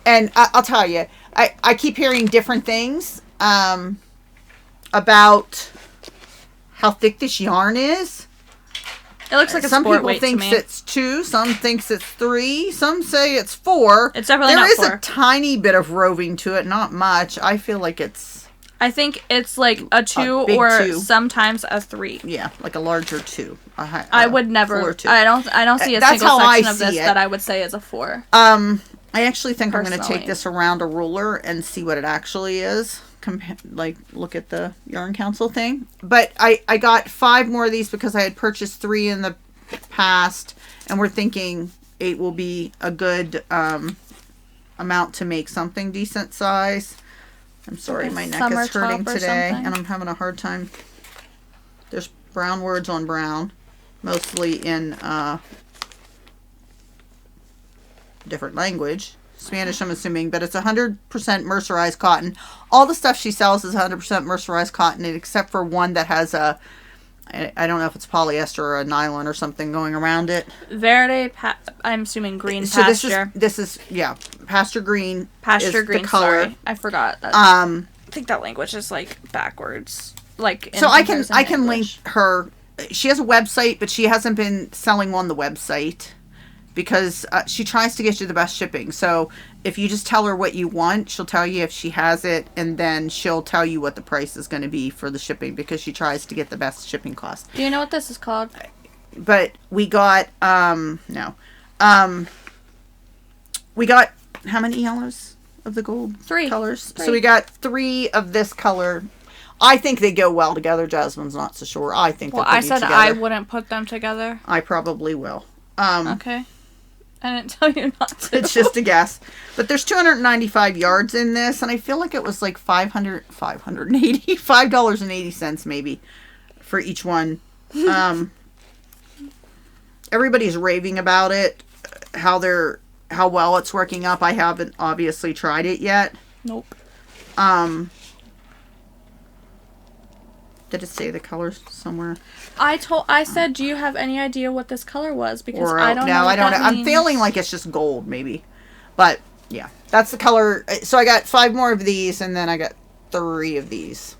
and I'll tell you, I keep hearing different things about how thick this yarn is. It looks like a some sport people weight think to me. it's 2, some thinks it's 3, some say it's 4. It's definitely not 4. There is a tiny bit of roving to it, not much. I feel like it's... I think it's like a 2 or 2. Sometimes a 3. Yeah, like a larger 2. I would never. 2. I don't see a single section of this that I would say is a 4. I actually think I'm going to Personally. take this around a ruler and see what it actually is, look at the Yarn Council thing. But I got 5 more of these because I had purchased 3 in the past, and we're thinking 8 will be a good amount to make something decent size. I'm sorry, my neck is hurting today, and I'm having a hard time. There's brown words on brown, mostly in different language. Spanish, I'm assuming, but it's 100% mercerized cotton. All the stuff she sells is 100% mercerized cotton, except for one that has a, I don't know if it's polyester or a nylon or something going around it. Verde, I'm assuming green pasture. This is pasture green. Pasture green, the color. Sorry, I forgot that. I think that language is like backwards. Like so I can link her. She has a website, but she hasn't been selling on the website because she tries to get you the best shipping. So if you just tell her what you want, she'll tell you if she has it, and then she'll tell you what the price is going to be for the shipping because she tries to get the best shipping cost. Do you know what this is called? But we got we got how many yellows of the gold 3 colors? 3. So we got 3 of this color. I think they go well together. Jasmine's not so sure. I think. Well, I said together. I wouldn't put them together. I probably will. Okay. I didn't tell you not to. It's just a guess. But there's 295 yards in this, and I feel like it was like $580 maybe for each one. Everybody's raving about it, how well it's working up. I haven't obviously tried it yet. Nope. Did it say the colors somewhere? I said, do you have any idea what this color was? Because I don't know. I'm feeling like it's just gold, maybe. But yeah, that's the color. So I got 5 more of these, and then I got 3 of these.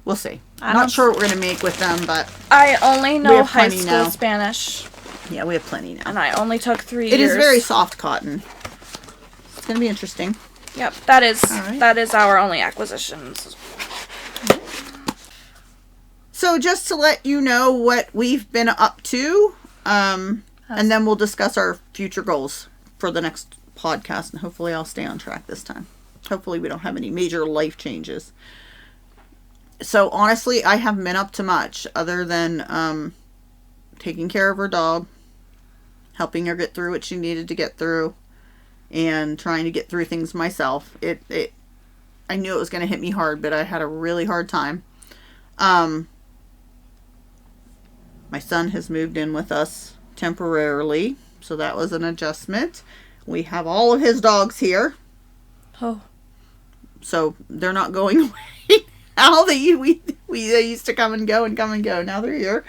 We'll see. I'm not sure what we're gonna make with them, but I only know high school Spanish. Yeah, we have plenty now, and I only took 3 years. It is very soft cotton. It's gonna be interesting. Yep, that is our only acquisitions. So just to let you know what we've been up to, and then we'll discuss our future goals for the next podcast, and hopefully I'll stay on track this time. Hopefully we don't have any major life changes. So honestly, I haven't been up to much other than taking care of her dog, helping her get through what she needed to get through, and trying to get through things myself. I knew it was going to hit me hard, but I had a really hard time. My son has moved in with us temporarily, so that was an adjustment. We have all of his dogs here. Oh. So they're not going away. Now they used to come and go. Now they're here.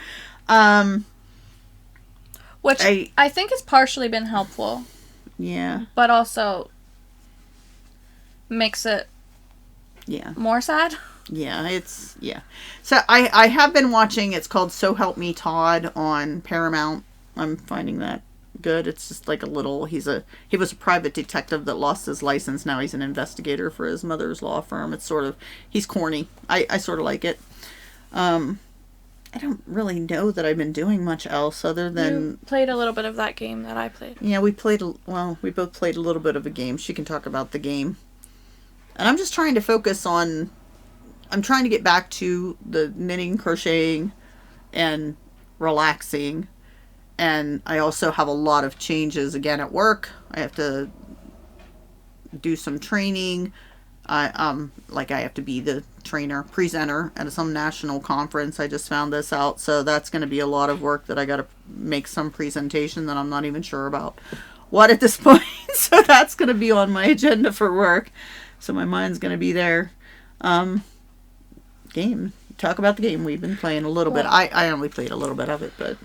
Which I think has partially been helpful. Yeah. But also makes it more sad. Yeah, So I have been watching, it's called So Help Me Todd on Paramount. I'm finding that good. It's just like he was a private detective that lost his license. Now he's an investigator for his mother's law firm. It's he's corny. I sort of like it. I don't really know that I've been doing much else other than... You played a little bit of that game that I played. Yeah, we both played a little bit of a game. She can talk about the game. And I'm just trying to focus on... I'm trying to get back to the knitting, crocheting, and relaxing. And I also have a lot of changes again at work. I have to do some training. I have to be the presenter at some national conference. I just found this out. So that's going to be a lot of work that I got to make some presentation that I'm not even sure about what at this point. So that's going to be on my agenda for work. So my mind's going to be there. Game. Talk about the game. We've been playing a little bit. I only played a little bit of it, but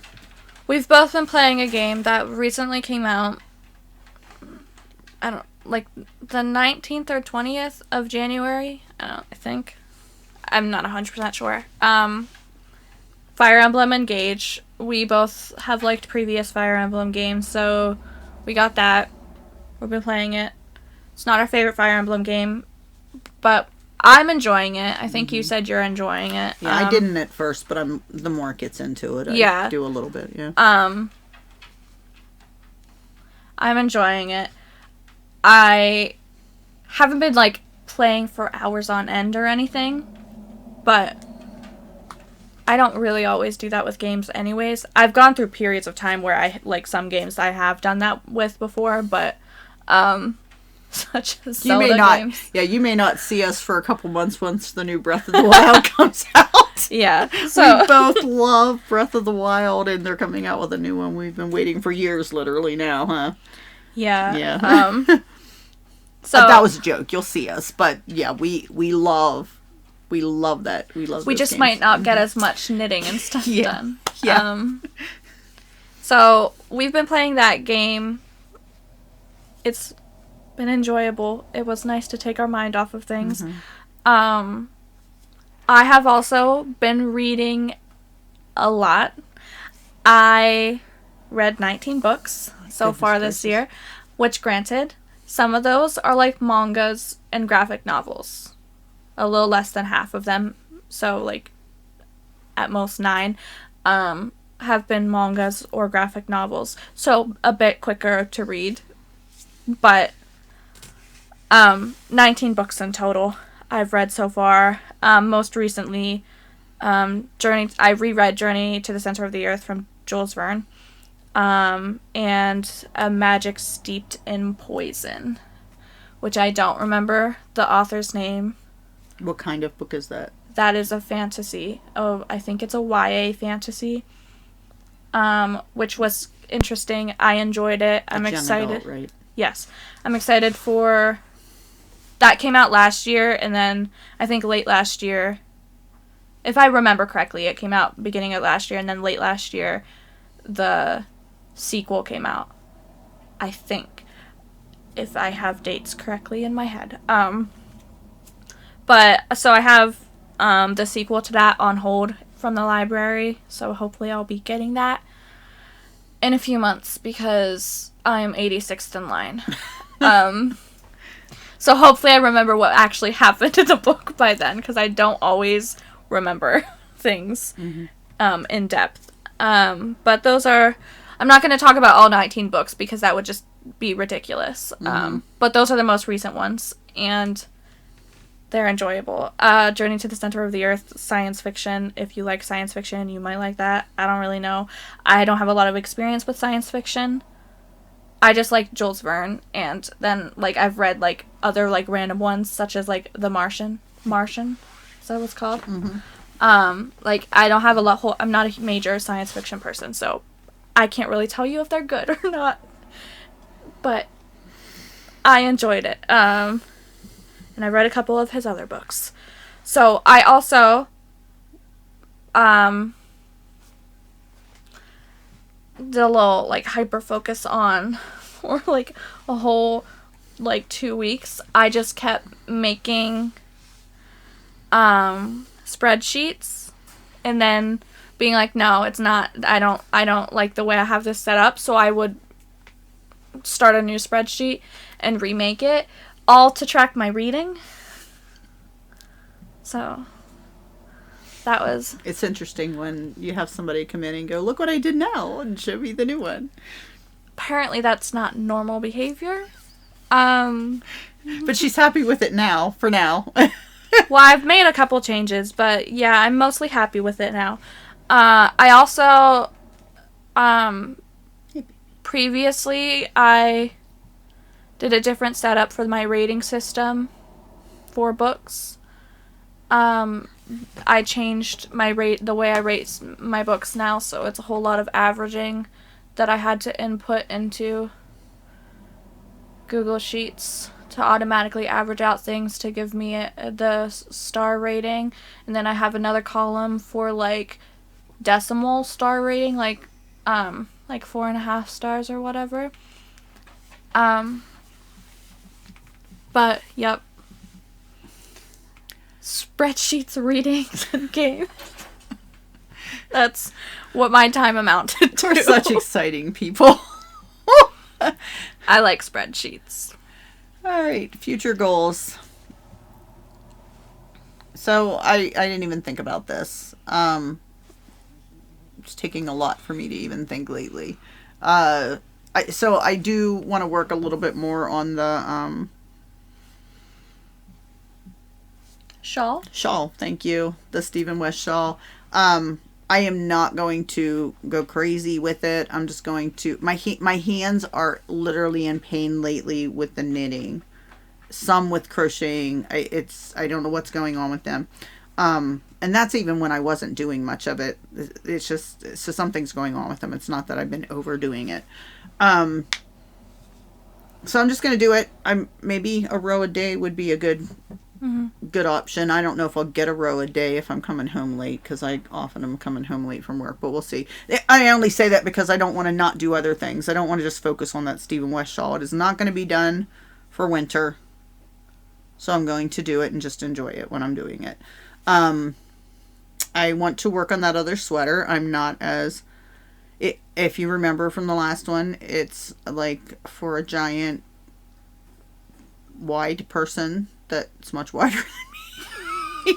we've both been playing a game that recently came out. The 19th or 20th of January. I think. I'm not 100% sure. Fire Emblem Engage. We both have liked previous Fire Emblem games, so we got that. We've been playing it. It's not our favorite Fire Emblem game, but I'm enjoying it. I think you said you're enjoying it. Yeah, I didn't at first, but the more it gets into it, I do a little bit, yeah. I'm enjoying it. I haven't been, playing for hours on end or anything, but I don't really always do that with games anyways. I've gone through periods of time where I, like, some games I have done that with before, but, such as Zelda games. Yeah, you may not see us for a couple months once the new Breath of the Wild comes out. Yeah, so. We both love Breath of the Wild, and they're coming out with a new one. We've been waiting for years, literally, now, huh? Yeah. Yeah. So but that was a joke. You'll see us. But, yeah, we love that. We love We those just games. might not get as much knitting and stuff done. Yeah. So we've been playing that game. It's been enjoyable. It was nice to take our mind off of things. I have also been reading a lot. I read 19 books so far this year, which, granted, some of those are like mangas and graphic novels. A little less than half of them, so like at most 9, have been mangas or graphic novels, so a bit quicker to read. But 19 books in total I've read so far. Most recently, I reread Journey to the Center of the Earth from Jules Verne, and A Magic Steeped in Poison, which I don't remember the author's name. What kind of book is that? That is a fantasy. Oh, I think it's a YA fantasy, which was interesting. I enjoyed it. I'm excited. Adult, right? Yes. I'm excited for... That came out last year, and then I think late last year, if I remember correctly, it came out beginning of last year, and then late last year, the sequel came out. I think. If I have dates correctly in my head. But, so I have the sequel to that on hold from the library, so hopefully I'll be getting that in a few months, because I'm 86th in line. So hopefully I remember what actually happened in the book by then, because I don't always remember things in depth. But those are... I'm not going to talk about all 19 books, because that would just be ridiculous. But those are the most recent ones, and they're enjoyable. Journey to the Center of the Earth, science fiction. If you like science fiction, you might like that. I don't really know. I don't have a lot of experience with science fiction. I just like Jules Verne, and then, like, I've read, like, other, like, random ones, such as, like, The Martian. Martian? Is that what it's called? Like, I don't have I'm not a major science fiction person, so I can't really tell you if they're good or not. But I enjoyed it. And I read a couple of his other books. So I also did a little, like, hyper focus on for, like, a whole, like, 2 weeks. I just kept making spreadsheets, and then being like, no, it's not, I don't like the way I have this set up, so I would start a new spreadsheet and remake it, all to track my reading. So that was... It's interesting when you have somebody come in and go, look what I did now, and show me the new one. Apparently that's not normal behavior. But she's happy with it now, for now. Well, I've made a couple changes, but yeah, I'm mostly happy with it now. I also, previously, I did a different setup for my rating system for books. I changed the way I rate my books now, so it's a whole lot of averaging that I had to input into Google Sheets to automatically average out things to give me the star rating. And then I have another column for, like, decimal star rating, like 4.5 stars or whatever. But, yep. Spreadsheets, readings, and games. That's what my time amounted to. We're such exciting people. I like spreadsheets. All right, future goals. So I didn't even think about this. It's taking a lot for me to even think lately. So I do want to work a little bit more on the shawl. Shawl, thank you. The Stephen West shawl. I am not going to go crazy with it. I'm just going to... My hands are literally in pain lately with the knitting. Some with crocheting. I don't know what's going on with them. And that's even when I wasn't doing much of it. It's just... So something's going on with them. It's not that I've been overdoing it. So I'm just going to do it. Maybe a row a day would be a good option. I don't know if I'll get a row a day if I'm coming home late, because I often am coming home late from work, but we'll see. I only say that because I don't want to not do other things. I don't want to just focus on that Stephen West shawl. It is not going to be done for winter, so I'm going to do it and just enjoy it when I'm doing it. I want to work on that other sweater. I'm not as... if you remember from the last one, it's like for a giant wide person that's much wider than me.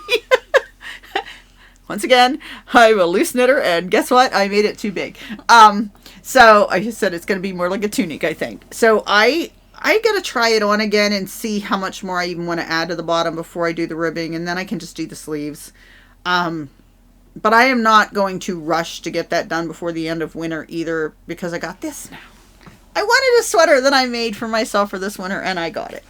Once again, I'm a loose knitter, and guess what? I made it too big. So I just said it's going to be more like a tunic, I think. So I got to try it on again and see how much more I even want to add to the bottom before I do the ribbing, and then I can just do the sleeves. But I am not going to rush to get that done before the end of winter either, because I got this now. I wanted a sweater that I made for myself for this winter, and I got it.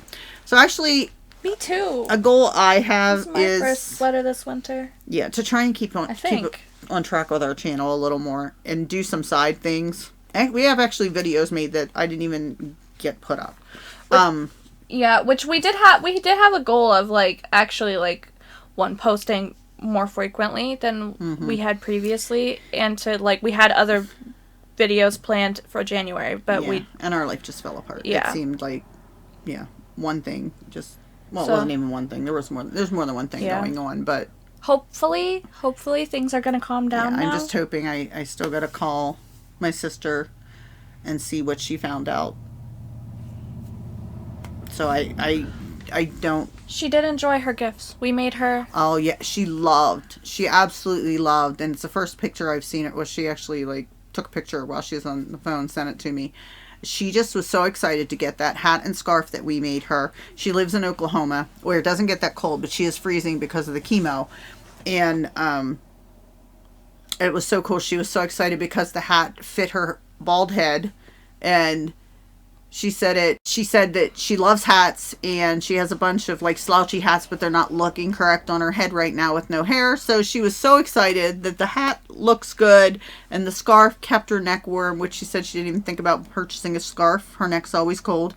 So actually... Me too. A goal I have is... my first sweater this winter. Yeah, to try and keep on track with our channel a little more, and do some side things. And we have actually videos made that I didn't even get put up. Yeah, which we did have a goal of, like, actually, like, one posting more frequently than we had previously, and to, like, we had other videos planned for January, but and our life just fell apart. Yeah. It seemed like, one thing just, it wasn't even one thing. There's more than one thing going on, but hopefully things are going to calm down now. I'm just hoping. I still got to call my sister and see what she found out. So I don't... She did enjoy her gifts. We made her... Oh, yeah. She absolutely loved. And it's the first picture I've seen. It was she actually, like, took a picture while she was on the phone, sent it to me. She just was so excited to get that hat and scarf that we made her. She lives in Oklahoma, where it doesn't get that cold, but she is freezing because of the chemo. And it was so cool. She was so excited because the hat fit her bald head, and... She said that she loves hats, and she has a bunch of, like, slouchy hats, but they're not looking correct on her head right now with no hair. So she was so excited that the hat looks good, and the scarf kept her neck warm, which she said she didn't even think about purchasing a scarf. Her neck's always cold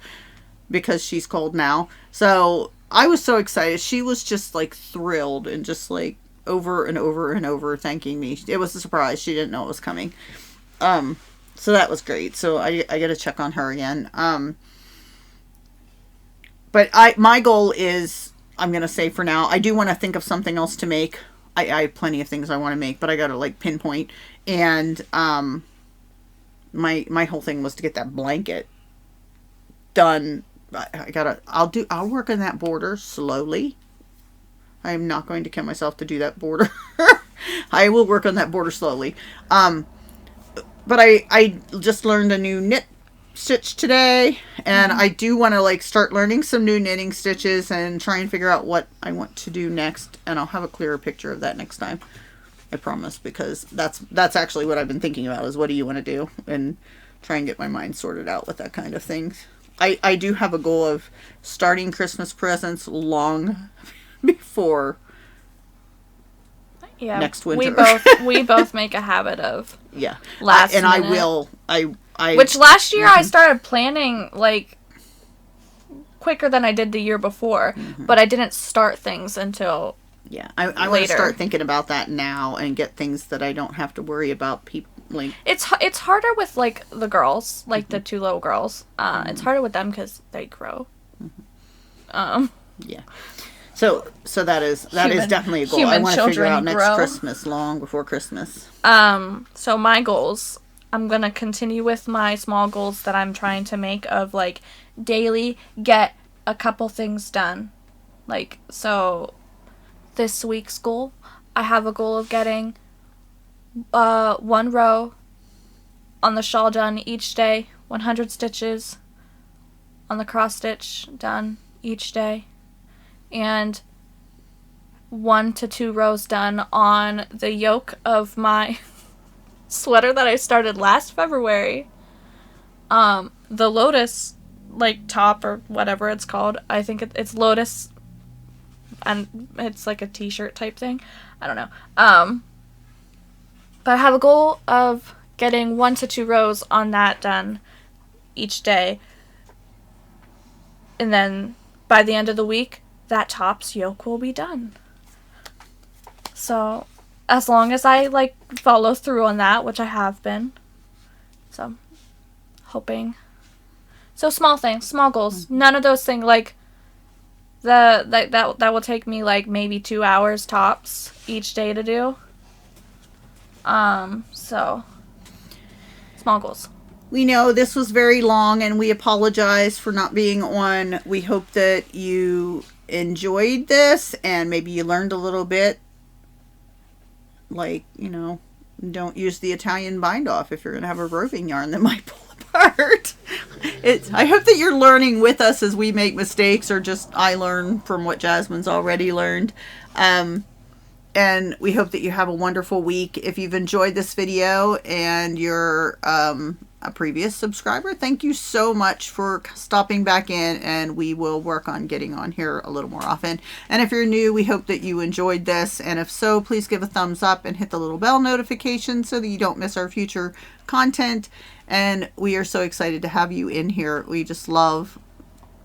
because she's cold now. So I was so excited. She was just, like, thrilled and just, like, over and over and over thanking me. It was a surprise. She didn't know it was coming. So that was great. So I got to check on her again. But my goal is, I'm going to say for now, I do want to think of something else to make. I have plenty of things I want to make, but I got to, like, pinpoint. And my whole thing was to get that blanket done. I'll work on that border slowly. I'm not going to kill myself to do that border. I will work on that border slowly. But I just learned a new knit stitch today, and I do want to, like, start learning some new knitting stitches and try and figure out what I want to do next, and I'll have a clearer picture of that next time. I promise, because that's actually what I've been thinking about, is what do you want to do, and try and get my mind sorted out with that kind of thing. I do have a goal of starting Christmas presents long before next winter. We both make a habit of last minute. Which last year I started planning, like, quicker than I did the year before, but I didn't start things until I want to start thinking about that now and get things that I don't have to worry about people, like... It's harder with, like, the girls, like the two little girls. It's harder with them because they grow. Yeah. So that is definitely a goal. I want to figure out next Christmas, long before Christmas. So my goals, I'm going to continue with my small goals that I'm trying to make of, like, daily get a couple things done. Like, so this week's goal, I have a goal of getting one row on the shawl done each day, 100 stitches on the cross stitch done each day. And 1 to 2 rows done on the yoke of my sweater that I started last February. The Lotus, like, top or whatever it's called. I think it's Lotus, and it's like a t-shirt type thing. I don't know. But I have a goal of getting 1 to 2 rows on that done each day. And then by the end of the week, that top's yoke will be done. So, as long as I, like, follow through on that, which I have been. So, hoping. So, small things, small goals. None of those things, like, that will take me, like, maybe 2 hours tops each day to do. So, small goals. We know this was very long, and we apologize for not being on. We hope that you enjoyed this, and maybe you learned a little bit. Like, you know, don't use the Italian bind off if you're going to have a roving yarn that might pull apart. I hope that you're learning with us as we make mistakes, or just I learn from what Jasmine's already learned. And we hope that you have a wonderful week. If you've enjoyed this video and you're a previous subscriber, thank you so much for stopping back in, and we will work on getting on here a little more often. And if you're new, we hope that you enjoyed this, and if so, please give a thumbs up and hit the little bell notification so that you don't miss our future content. And we are so excited to have you in here. We just love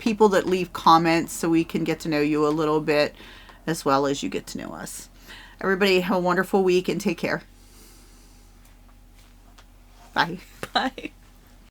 people that leave comments so we can get to know you a little bit as well as you get to know us. Everybody have a wonderful week and take care. Bye. Bye.